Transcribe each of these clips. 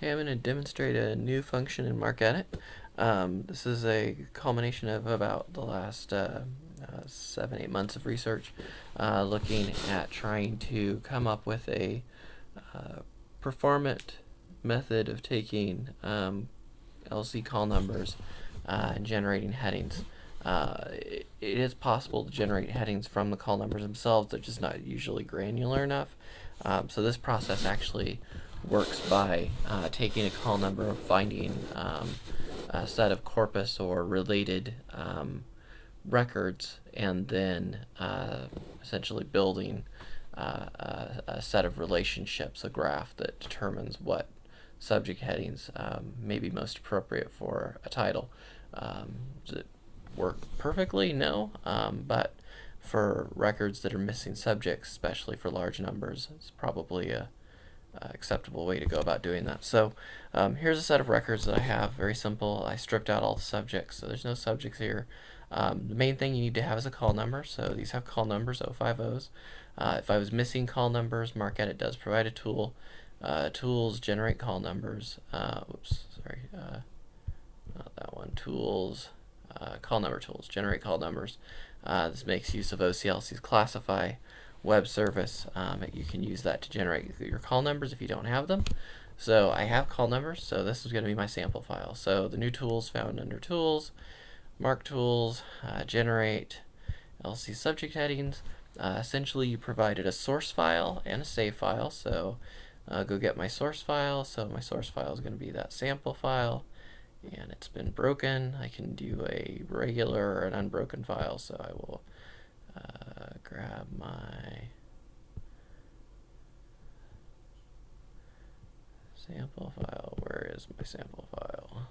Okay, I'm going to demonstrate a new function in MarcEdit. This is a culmination of about the last 7-8 months of research looking at trying to come up with a performant method of taking LC call numbers and generating headings. It is possible to generate headings from the call numbers themselves. They're just not usually granular enough. So this process actually works by taking a call number, finding a set of corpus or related records, and then essentially building a set of relationships, a graph that determines what subject headings may be most appropriate for a title. Does it work perfectly? No, but for records that are missing subjects, especially for large numbers, it's probably a acceptable way to go about doing that. So here's a set of records that I have. Very simple. I stripped out all the subjects, so there's no subjects here. The main thing you need to have is a call number. So these have call numbers, 050s. If I was missing call numbers, MarcEdit does provide a tool. Tools, generate call numbers. Oops, sorry, not that one. Tools, call number tools, generate call numbers. This makes use of OCLC's classify web service. You can use that to generate your call numbers if you don't have them. So I have call numbers, so this is going to be my sample file. So the new tools found under tools, mark tools, generate LC subject headings. Essentially you provided a source file and a save file. So go get my source file. So my source file is going to be that sample file, and it's been broken. I can do a regular or an unbroken file, so I will grab my sample file. Where is my sample file?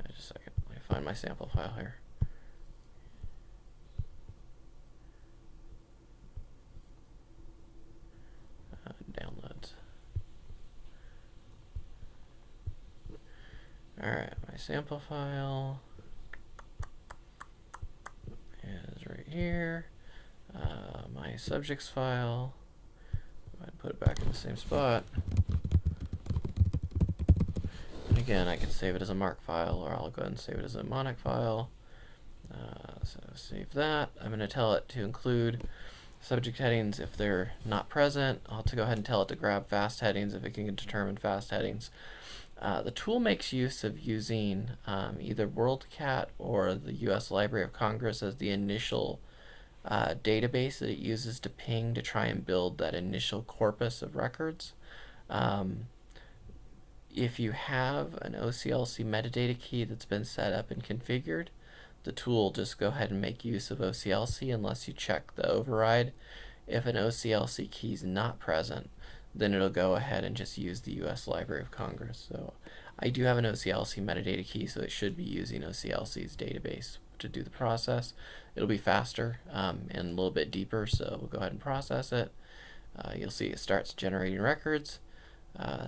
Just a second. Let me find my sample file here. Downloads. Alright, my sample file is right here. My subjects file, I put it back in the same spot. And again, I can save it as a mark file, or I'll go ahead and save it as a mnemonic file. So save that. I'm going to tell it to include subject headings if they're not present. I'll have to go ahead and tell it to grab fast headings if it can determine fast headings. The tool makes use of using either WorldCat or the U.S. Library of Congress as the initial database that it uses to ping to try and build that initial corpus of records. If you have an OCLC metadata key that's been set up and configured, the tool will just go ahead and make use of OCLC unless you check the override. If an OCLC key is not present, then it'll go ahead and just use the U.S. Library of Congress. So I do have an OCLC metadata key, so it should be using OCLC's database to do the process. It'll be faster and a little bit deeper, so we'll go ahead and process it. You'll see it starts generating records.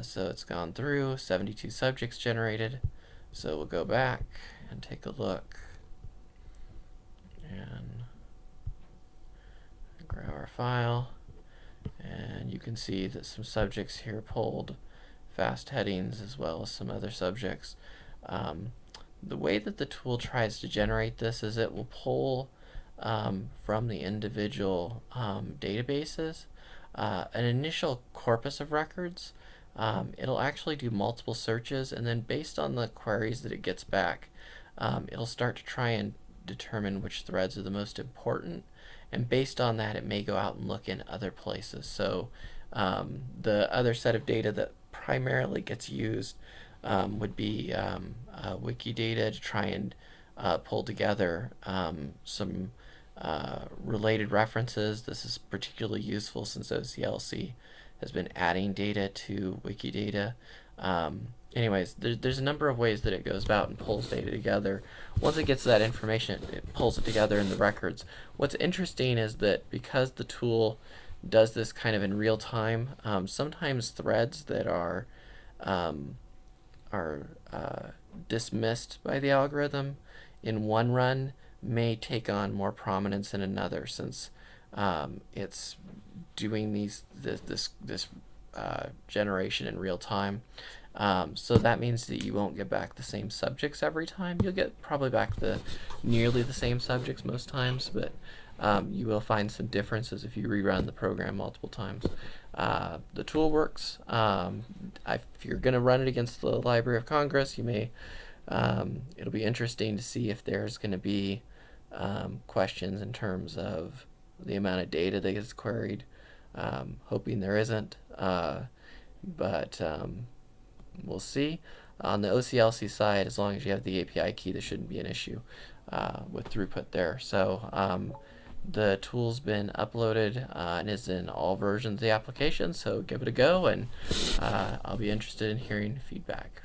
So it's gone through, 72 subjects generated. So we'll go back and take a look and grab our file. And you can see that some subjects here pulled fast headings as well as some other subjects. The way that the tool tries to generate this is it will pull from the individual databases an initial corpus of records. It'll actually do multiple searches, and then based on the queries that it gets back, it'll start to try and determine which threads are the most important, and based on that it may go out and look in other places. So the other set of data that primarily gets used would be Wikidata to try and pull together some related references. This is particularly useful since OCLC has been adding data to Wikidata. Anyways, there's a number of ways that it goes about and pulls data together. Once it gets that information, it pulls it together in the records. What's interesting is that because the tool does this kind of in real time, sometimes threads that are dismissed by the algorithm in one run may take on more prominence in another, since It's doing this generation in real time. So that means that you won't get back the same subjects every time. You'll get probably back nearly the same subjects most times, but you will find some differences if you rerun the program multiple times. The tool works. If you're going to run it against the Library of Congress, you may. It'll be interesting to see if there's going to be questions in terms of the amount of data that gets queried. Hoping there isn't, but we'll see. On the OCLC side, as long as you have the API key, there shouldn't be an issue with throughput there. So the tool's been uploaded and is in all versions of the application, so give it a go, and I'll be interested in hearing feedback.